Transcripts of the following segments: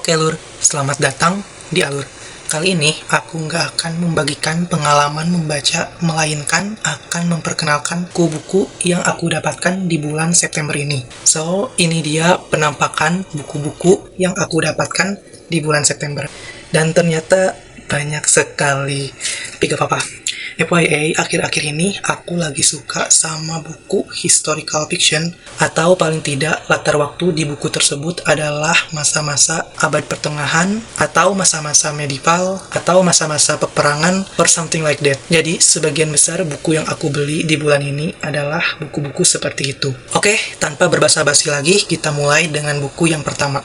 Oke Lur, selamat datang di Alur. Kali ini aku nggak akan membagikan pengalaman membaca, melainkan akan memperkenalkan buku-buku yang aku dapatkan di bulan September ini. So, ini dia penampakan buku-buku yang aku dapatkan di bulan September. Dan ternyata banyak sekali. Tapi gak apa-apa. FYI, akhir-akhir ini aku lagi suka sama buku historical fiction, atau paling tidak latar waktu di buku tersebut adalah masa-masa abad pertengahan, atau masa-masa medieval, atau masa-masa peperangan, or something like that. Jadi, sebagian besar buku yang aku beli di bulan ini adalah buku-buku seperti itu. Oke, tanpa berbasa-basi lagi, kita mulai dengan buku yang pertama.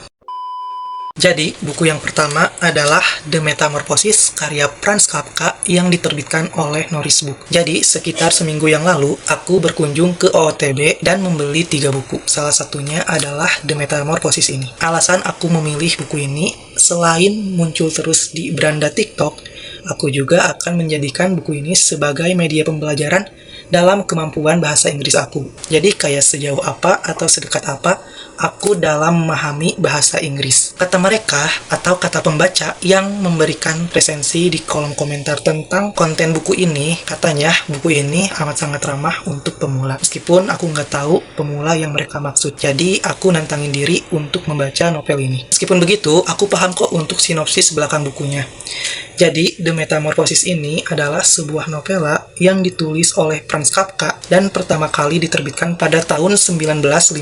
Jadi, buku yang pertama adalah The Metamorphosis karya Franz Kafka yang diterbitkan oleh Norris Book. Jadi, sekitar seminggu yang lalu, aku berkunjung ke OOTB dan membeli 3 buku. Salah satunya adalah The Metamorphosis ini. Alasan aku memilih buku ini, selain muncul terus di beranda TikTok, aku juga akan menjadikan buku ini sebagai media pembelajaran dalam kemampuan bahasa Inggris aku. Jadi kayak sejauh apa atau sedekat apa aku dalam memahami bahasa Inggris. Kata mereka atau kata pembaca yang memberikan resensi di kolom komentar tentang konten buku ini, katanya buku ini amat sangat ramah untuk pemula. Meskipun aku nggak tahu pemula yang mereka maksud. Jadi aku nantangin diri untuk membaca novel ini. Meskipun begitu, aku paham kok untuk sinopsis belakang bukunya. Jadi, The Metamorphosis ini adalah sebuah novela yang ditulis oleh Franz Kafka dan pertama kali diterbitkan pada tahun 1915.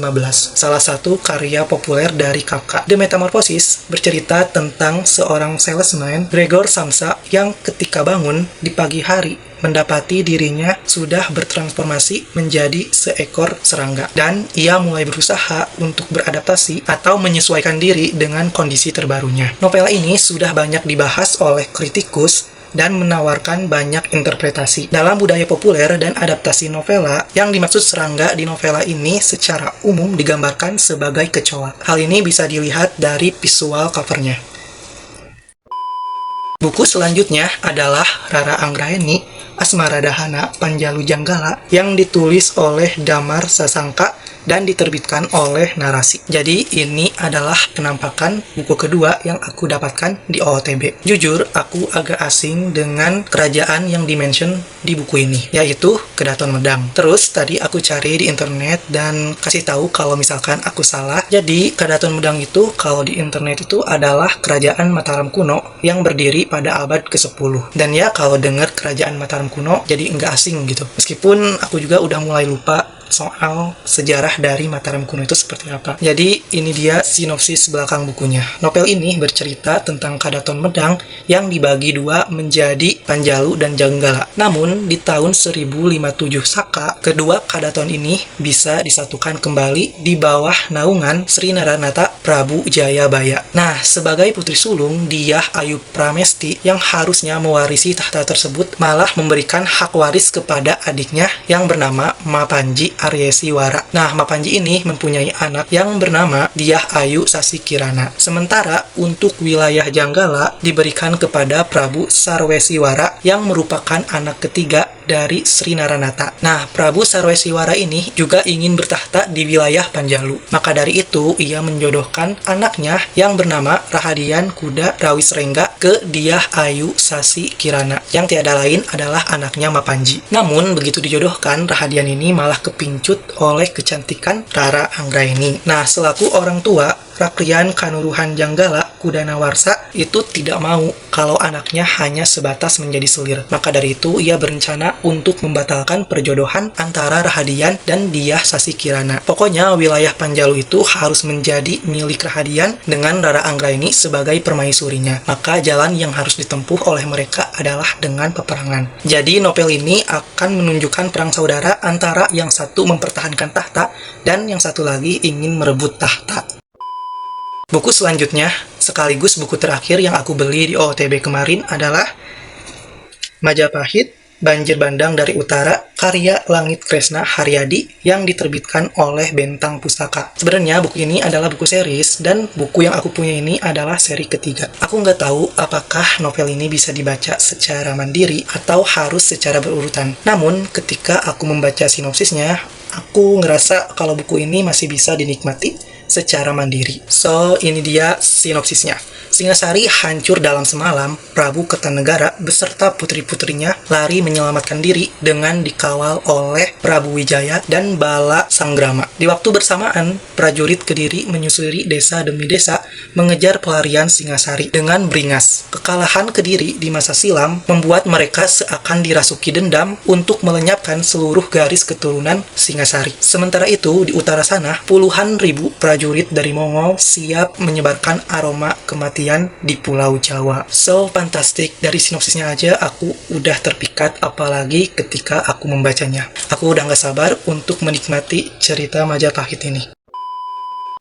Salah satu karya populer dari Kafka. The Metamorphosis bercerita tentang seorang salesman, Gregor Samsa, yang ketika bangun di pagi hari mendapati dirinya sudah bertransformasi menjadi seekor serangga. Dan ia mulai berusaha untuk beradaptasi atau menyesuaikan diri dengan kondisi terbarunya. Novela ini sudah banyak dibahas oleh kritikus dan menawarkan banyak interpretasi. Dalam budaya populer dan adaptasi novela, yang dimaksud serangga di novela ini secara umum digambarkan sebagai kecoa. Hal ini bisa dilihat dari visual covernya. Buku selanjutnya adalah Rara Anggraeni, Asmaradahana Panjalu Janggala yang ditulis oleh Damar Sasangka dan diterbitkan oleh Narasi. Jadi ini adalah penampakan buku kedua yang aku dapatkan di OOTB. Jujur, aku agak asing dengan kerajaan yang dimention di buku ini, yaitu Kedaton Medang. Terus tadi aku cari di internet dan kasih tahu kalau misalkan aku salah. Jadi Kedaton Medang itu kalau di internet itu adalah kerajaan Mataram kuno yang berdiri pada abad ke-10. Dan ya kalau dengar kerajaan Mataram kuno jadi enggak asing gitu. Meskipun aku juga udah mulai lupa soal sejarah dari Mataram kuno itu seperti apa. Jadi ini dia sinopsis belakang bukunya. Novel ini bercerita tentang Kedaton Medang yang dibagi dua menjadi Panjalu dan Janggala. Namun di tahun 1057 Saka, kedua Kedaton ini bisa disatukan kembali di bawah naungan Sri Naranata Prabu Jayabaya. Nah, sebagai putri sulung, Dyah Ayu Pramesti yang harusnya mewarisi tahta tersebut malah memberikan hak waris kepada adiknya yang bernama Mapanji Aryesiwara. Nah, Mapanji ini mempunyai anak yang bernama Dyah Ayu Sasikirana. Sementara untuk wilayah Janggala diberikan kepada Prabu Sarwesiwara yang merupakan anak ketiga dari Sri Naranata. Nah, Prabu Sarwesiwara ini juga ingin bertahta di wilayah Panjalu. Maka dari itu, ia menjodohkan anaknya yang bernama Rahadian Kuda Rawisrengga ke Dyah Ayu Sasikirana, yang tiada lain adalah anaknya Mapanji. Namun, begitu dijodohkan, Rahadian ini malah kepincut oleh kecantikan Rara Anggraeni. Nah, selaku orang tua, Rakrian Kanuruhan Janggala Kudanawarsa itu tidak mau kalau anaknya hanya sebatas menjadi selir. Maka dari itu ia berencana untuk membatalkan perjodohan antara Rahadian dan Dyah Sasikirana. Pokoknya wilayah Panjalu itu harus menjadi milik Rahadian dengan Rara Anggraeni sebagai permaisurinya. Maka jalan yang harus ditempuh oleh mereka adalah dengan peperangan. Jadi novel ini akan menunjukkan perang saudara antara yang satu mempertahankan tahta dan yang satu lagi ingin merebut tahta. Buku selanjutnya, sekaligus buku terakhir yang aku beli di OOTB kemarin adalah Majapahit, Banjir Bandang dari Utara, karya Langit Kresna Haryadi yang diterbitkan oleh Bentang Pustaka. Sebenarnya buku ini adalah buku series dan buku yang aku punya ini adalah seri ketiga. Aku nggak tahu apakah novel ini bisa dibaca secara mandiri atau harus secara berurutan. Namun ketika aku membaca sinopsisnya, aku ngerasa kalau buku ini masih bisa dinikmati secara mandiri. So, ini dia sinopsisnya. Singasari hancur dalam semalam. Prabu Kertanegara beserta putri-putrinya lari menyelamatkan diri dengan dikawal oleh Prabu Wijaya dan Bala Sanggrama. Di waktu bersamaan, prajurit Kediri menyusuri desa demi desa mengejar pelarian Singasari dengan beringas. Kekalahan Kediri di masa silam membuat mereka seakan dirasuki dendam untuk melenyapkan seluruh garis keturunan Singasari. Sementara itu, di utara sana, puluhan ribu prajurit dari Mongol siap menyebarkan aroma kematian di Pulau Jawa. So, fantastic. Dari sinopsisnya aja aku udah terpikat, apalagi ketika aku membacanya. Aku udah gak sabar untuk menikmati cerita Majapahit ini.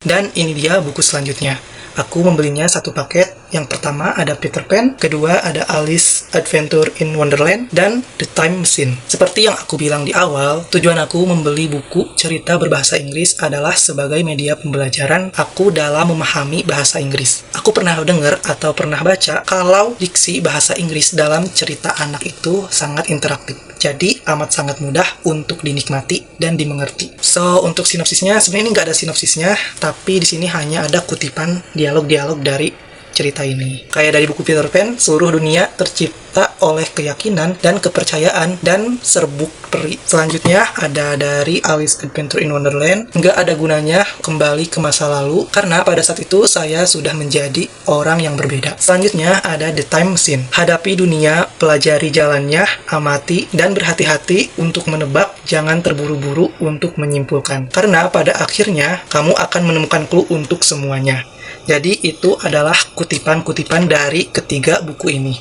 Dan ini dia buku selanjutnya. Aku membelinya satu paket. Yang pertama ada Peter Pan, kedua ada Alice Adventure in Wonderland, dan The Time Machine. Seperti yang aku bilang di awal, tujuan aku membeli buku cerita berbahasa Inggris adalah sebagai media pembelajaran aku dalam memahami bahasa Inggris. Aku pernah dengar atau pernah baca kalau diksi bahasa Inggris dalam cerita anak itu sangat interaktif. Jadi amat sangat mudah untuk dinikmati dan dimengerti. So, untuk sinopsisnya sebenarnya ini nggak ada sinopsisnya, tapi di sini hanya ada kutipan dialog-dialog dari cerita ini. Kayak dari buku Peter Pan, seluruh dunia tercipta oleh keyakinan dan kepercayaan dan serbuk peri. Selanjutnya ada dari Alice Adventure in Wonderland. Nggak ada gunanya kembali ke masa lalu karena pada saat itu saya sudah menjadi orang yang berbeda. Selanjutnya ada The Time Machine. Hadapi dunia, pelajari jalannya, amati dan berhati-hati untuk menebak, jangan terburu-buru untuk menyimpulkan. Karena pada akhirnya kamu akan menemukan clue untuk semuanya. Jadi itu adalah kutipan-kutipan dari ketiga buku ini.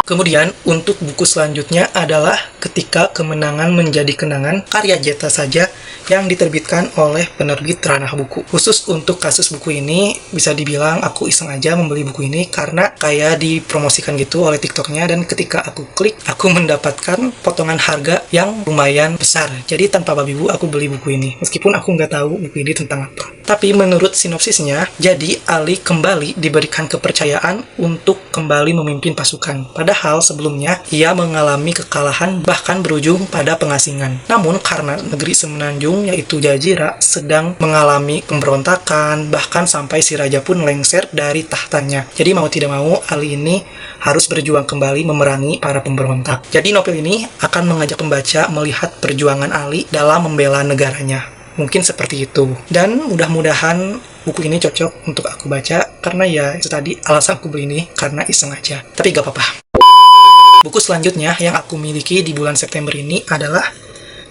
Kemudian untuk buku selanjutnya adalah Ketika Kemenangan Menjadi Kenangan, karya Jeta Saja yang diterbitkan oleh penerbit Ranah Buku. Khusus untuk kasus buku ini, bisa dibilang aku iseng aja membeli buku ini karena kayak dipromosikan gitu oleh TikToknya, dan ketika aku klik, aku mendapatkan potongan harga yang lumayan besar. Jadi tanpa babi bu, aku beli buku ini. Meskipun aku nggak tahu buku ini tentang apa. Tapi menurut sinopsisnya, jadi Ali kembali diberikan kepercayaan untuk kembali memimpin pasukan. Padahal sebelumnya, ia mengalami kekalahan bahkan berujung pada pengasingan. Namun karena negeri semenanjung yaitu Jazira sedang mengalami pemberontakan, bahkan sampai si raja pun lengser dari tahtanya. Jadi mau tidak mau, Ali ini harus berjuang kembali memerangi para pemberontak. Jadi novel ini akan mengajak pembaca melihat perjuangan Ali dalam membela negaranya. Mungkin seperti itu. Dan mudah-mudahan buku ini cocok untuk aku baca, karena ya itu tadi alasan aku beli ini, karena iseng aja. Tapi gak apa-apa. Buku selanjutnya yang aku miliki di bulan September ini adalah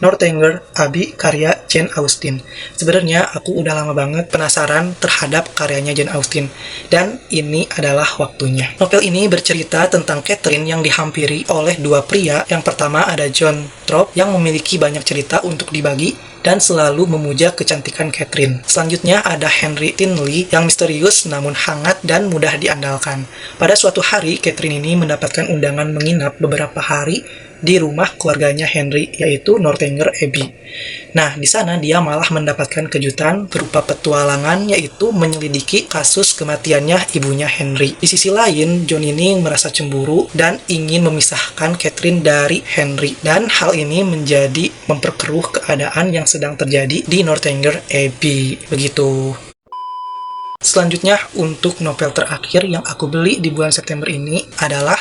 Northanger Abbey karya Jane Austen. Sebenarnya aku udah lama banget penasaran terhadap karyanya Jane Austen, dan ini adalah waktunya. Novel ini bercerita tentang Catherine yang dihampiri oleh dua pria. Yang pertama ada John Thorpe yang memiliki banyak cerita untuk dibagi dan selalu memuja kecantikan Catherine. Selanjutnya ada Henry Tinley yang misterius namun hangat dan mudah diandalkan. Pada suatu hari, Catherine ini mendapatkan undangan menginap beberapa hari di rumah keluarganya Henry, yaitu Northanger Abbey. Nah, di sana dia malah mendapatkan kejutan berupa petualangan, yaitu menyelidiki kasus kematiannya ibunya Henry. Di sisi lain, John ini merasa cemburu dan ingin memisahkan Catherine dari Henry. Dan hal ini menjadi memperkeruh keadaan yang sedang terjadi di Northanger Abbey. Begitu. Selanjutnya, untuk novel terakhir yang aku beli di bulan September ini adalah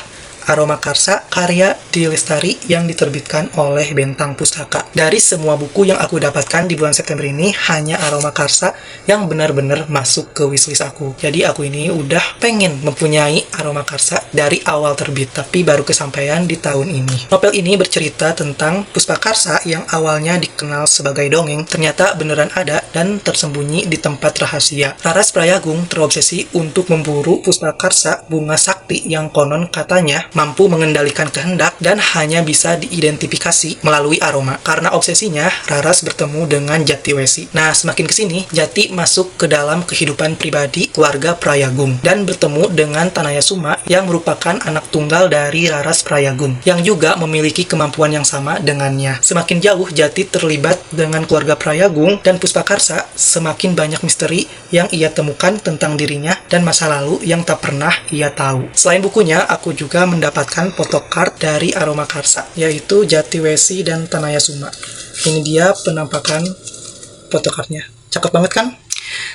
Aroma Karsa karya Dwi Lestari yang diterbitkan oleh Bentang Pustaka. Dari semua buku yang aku dapatkan di bulan September ini, hanya Aroma Karsa yang benar-benar masuk ke wishlist aku. Jadi aku ini udah pengen mempunyai Aroma Karsa dari awal terbit, tapi baru kesampaian di tahun ini. Novel ini bercerita tentang Puspakarsa yang awalnya dikenal sebagai dongeng, ternyata beneran ada dan tersembunyi di tempat rahasia. Laras Prayagung terobsesi untuk memburu Puspakarsa, bunga sakti yang konon katanya mampu mengendalikan kehendak dan hanya bisa diidentifikasi melalui aroma. Karena obsesinya, Raras bertemu dengan Jatiwesi. Nah, semakin kesini, Jati masuk ke dalam kehidupan pribadi keluarga Prayagung dan bertemu dengan Tanayasuma yang merupakan anak tunggal dari Raras Prayagung yang juga memiliki kemampuan yang sama dengannya. Semakin jauh Jati terlibat dengan keluarga Prayagung dan Puspakarsa, semakin banyak misteri yang ia temukan tentang dirinya dan masa lalu yang tak pernah ia tahu. Selain bukunya, aku juga mendapatkan photocard dari Aroma Karsa, yaitu Jatiwesi dan Tanayasuma. Ini dia penampakan photocardnya. Cakep banget kan?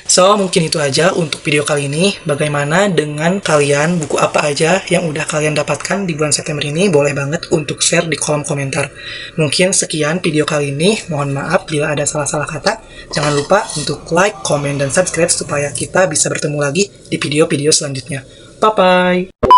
So, mungkin itu aja untuk video kali ini. Bagaimana dengan kalian? Buku apa aja yang udah kalian dapatkan di bulan September ini? Boleh banget untuk share di kolom komentar. Mungkin sekian video kali ini. Mohon maaf bila ada salah-salah kata. Jangan lupa untuk like, komen, dan subscribe supaya kita bisa bertemu lagi di video-video selanjutnya. Bye-bye!